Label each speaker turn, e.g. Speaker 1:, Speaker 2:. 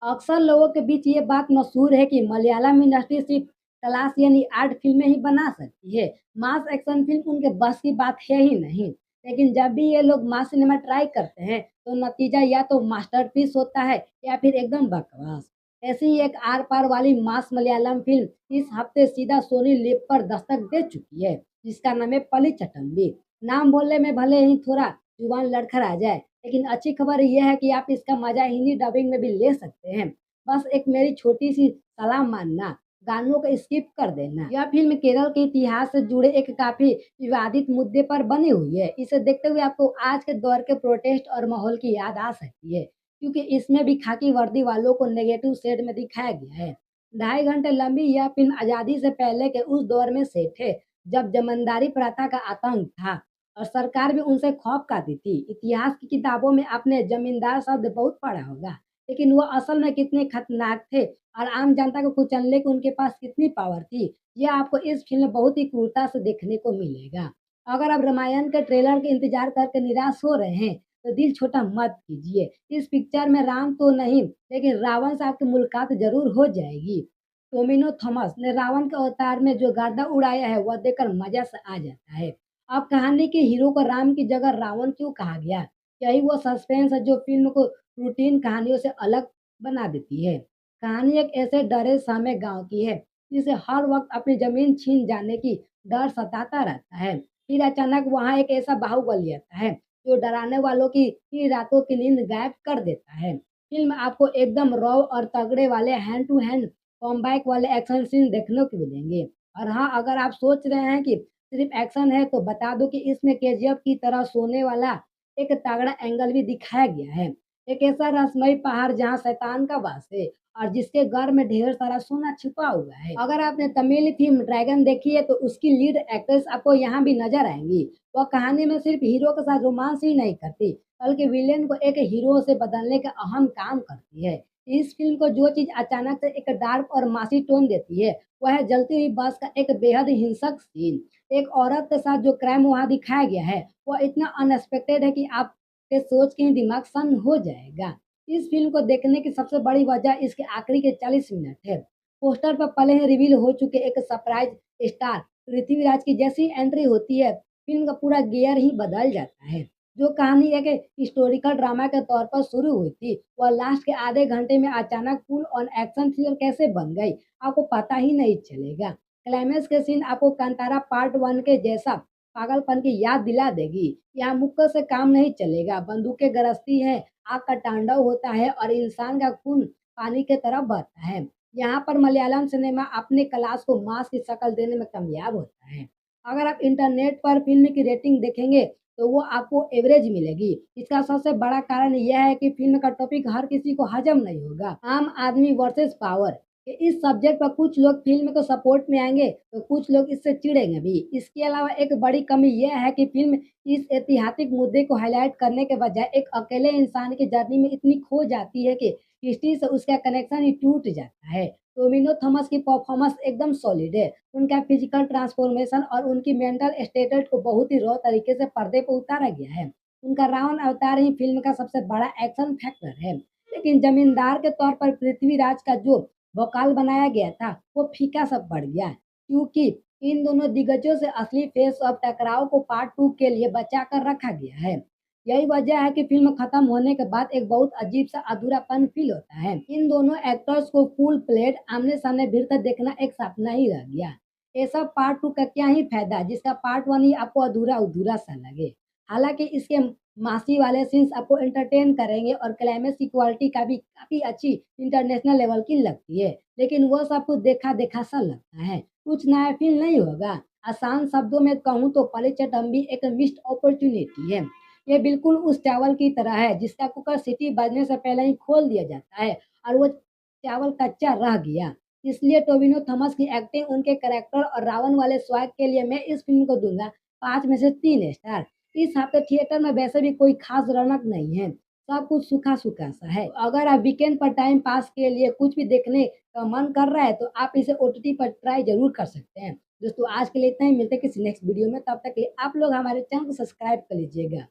Speaker 1: अक्सर लोगों के बीच ये बात मशहूर है कि मलयालम इंडस्ट्री सिर्फ क्लास यानी आर्ट फिल्में ही बना सकती है। मास एक्शन फिल्म उनके बस की बात है ही नहीं। लेकिन जब भी ये लोग मास सिनेमा ट्राई करते हैं तो नतीजा या तो मास्टरपीस होता है या फिर एकदम बकवास। ऐसी ही एक आर पार वाली मास मलयालम फिल्म इस हफ्ते सीधा सोनी लिव पर दस्तक दे चुकी है, जिसका नाम है पली चटम्बी। नाम बोलने में भले ही थोड़ा जुबान लड़खड़ा जाए, लेकिन अच्छी खबर यह है कि आप इसका मजा हिंदी डबिंग में भी ले सकते हैं। बस एक मेरी छोटी सी सलाह मानना, गानों को स्किप कर देना। यह फिल्म केरल के इतिहास से जुड़े एक काफी विवादित मुद्दे पर बनी हुई है। इसे देखते हुए आपको आज के दौर के प्रोटेस्ट और माहौल की याद आ सकती है, क्योंकि इसमें भी खाकी वर्दी वालों को नेगेटिव शेड में दिखाया गया है। 2.5 घंटे लंबी यह फिल्म आजादी से पहले के उस दौर में सेट है, जब जमींदारी प्रथा का आतंक था और सरकार भी उनसे खौफ खाती थी। इतिहास की किताबों में आपने जमींदार शब्द बहुत पढ़ा होगा, लेकिन वो असल में कितने खतरनाक थे और आम जनता को कुचलने की उनके पास कितनी पावर थी, यह आपको इस फिल्म में बहुत ही क्रूरता से देखने को मिलेगा। अगर आप रामायण के ट्रेलर के इंतजार करके निराश हो रहे हैं, तो दिल छोटा मत कीजिए। इस पिक्चर में राम तो नहीं, लेकिन रावण से आपकी मुलाकात जरूर हो जाएगी। टोमिनो थॉमस ने रावण के अवतार में जो गर्दा उड़ाया है, वह देखकर मजा से आ जाता है। अब कहानी के हीरो को राम की जगह रावण क्यों कहा गया? यही वो सस्पेंस है जो फ़िल्म को रूटीन कहानियों से अलग बना देती है। कहानी एक ऐसे डरे सहमे गाँव की है, जिसे हर वक़्त अपनी ज़मीन छीन जाने की डर सताता रहता है। फिर अचानक वहाँ एक ऐसा बाहुबली आता है, जो डराने वालों की ही रातों की नींद गायब कर देता है। फ़िल्म आपको एकदम रॉ और तगड़े वाले हैंड टू हैंड कॉम्बैट वाले एक्शन सीन देखने को मिलेंगे। और हाँ, अगर आप सोच रहे हैं कि सिर्फ एक्शन है तो बता दूं कि इसमें केजीएफ की तरह सोने वाला एक तगड़ा एंगल भी दिखाया गया है। एक ऐसा रहस्यमय पहाड़ जहां शैतान का वास है और जिसके घर में ढेर सारा सोना छिपा हुआ है। अगर आपने तमिल फिल्म ड्रैगन देखी है तो उसकी लीड एक्ट्रेस आपको यहाँ भी नजर आएंगी। वह कहानी में सिर्फ हीरो के साथ रोमांस ही नहीं करती, बल्कि विलेन को एक हीरो से बदलने का अहम काम करती है। इस फिल्म को जो चीज अचानक से एक डार्क और मासी टोन देती है, वह है जलती हुई बस का एक बेहद हिंसक सीन। एक औरत के साथ जो क्राइम वहाँ दिखाया गया है, वो इतना अनएक्सपेक्टेड है कि आपके सोच के ही दिमाग सन्न हो जाएगा। इस फ़िल्म को देखने की सबसे बड़ी वजह इसके आखिरी के 40 मिनट है। पोस्टर पर पहले ही रिवील हो चुके एक सरप्राइज़ स्टार पृथ्वीराज की जैसी एंट्री होती है, फ़िल्म का पूरा गियर ही बदल जाता है। जो कहानी एक हिस्टोरिकल ड्रामा के तौर पर शुरू हुई थी, वह लास्ट के आधे घंटे में अचानक फुल ऑन एक्शन थ्रिलर कैसे बन गई, आपको पता ही नहीं चलेगा। क्लाइमेक्स के सीन आपको कांतारा पार्ट 1 के जैसा पागलपन की याद दिला देगी। यहाँ मुक्के से काम नहीं चलेगा, बंदूकें गरजती हैं, आग का तांडव होता है और इंसान का खून पानी की तरह बहता है। यहाँ पर मलयालम सिनेमा अपने क्लास को मास की शक्ल देने में कामयाब होता है। अगर आप इंटरनेट पर फ़िल्म की रेटिंग देखेंगे, तो वो आपको एवरेज मिलेगी। इसका सबसे बड़ा कारण यह है कि फ़िल्म का टॉपिक हर किसी को हज़म नहीं होगा। आम आदमी वर्सेस पावर। इस सब्जेक्ट पर कुछ लोग फ़िल्म को सपोर्ट में आएँगे, तो कुछ लोग इससे चिढ़ेंगे भी। इसके अलावा एक बड़ी कमी यह है कि फ़िल्म इस ऐतिहासिक मुद्दे को हाइलाइट करने के बजाय एक अकेले इंसान की जर्नी में इतनी खो जाती है कि हिस्ट्री से उसका कनेक्शन ही टूट जाता है। टोविनो थॉमस की परफ़ॉर्मेंस एकदम सॉलिड है। उनका फिज़िकल ट्रांसफ़ॉर्मेशन और उनकी मेंटल स्टेटस को बहुत ही रॉ तरीके से पर्दे पे उतारा गया है। उनका रावण अवतार ही फ़िल्म का सबसे बड़ा एक्शन फैक्टर है। लेकिन ज़मींदार के तौर पर पृथ्वीराज का जो वकाल बनाया गया था, वो फीका सा पड़ गया, क्योंकि इन दोनों दिग्गजों से असली फेस ऑफ टकराव को पार्ट 2 के लिए बचा कर रखा गया है। यही वजह है कि फ़िल्म खत्म होने के बाद एक बहुत अजीब-सा अधूरापन फ़ील होता है। इन दोनों एक्टर्स को फुल प्लेट आमने-सामने भिड़कर देखना एक सपना ही रह गया। ऐसा पार्ट 2 का क्या ही फ़ायदा जिसका पार्ट 1 ही आपको अधूरा-अधूरा सा लगे। हालाँकि इसके मासी वाले सीन्स आपको एंटरटेन करेंगे और क्लाइमेक्स की क्वालिटी का भी काफ़ी अच्छी इंटरनेशनल लेवल की लगती है, लेकिन वो सब कुछ देखा-देखा सा लगता है। कुछ नया फ़ील नहीं होगा। आसान शब्दों में कहूँ तो पली चटम्बी एक मिस्ड अपॉर्च्युनिटी है। ये बिल्कुल उस चावल की तरह है जिसका कुकर सीटी बजने से पहले ही खोल दिया जाता है और वो चावल कच्चा रह गया। इसलिए टोविनो थॉमस की एक्टिंग, उनके कैरेक्टर और रावण वाले स्वैग के लिए मैं इस फ़िल्म को दूँगा 5 में से 3 स्टार। इस हफ्ते थिएटर में वैसे भी कोई ख़ास रौनक नहीं है, सब कुछ सूखा-सूखा सा है। अगर आप वीकेंड पर टाइम पास के लिए कुछ भी देखने का मन कर रहा है, तो आप इसे ओटीटी पर ट्राई ज़रूर कर सकते हैं। दोस्तों, आज के लिए इतना ही, मिलते हैं किसी नेक्स्ट वीडियो में, तब तक के लिए आप लोग हमारे चैनल को सब्सक्राइब कर लीजिएगा।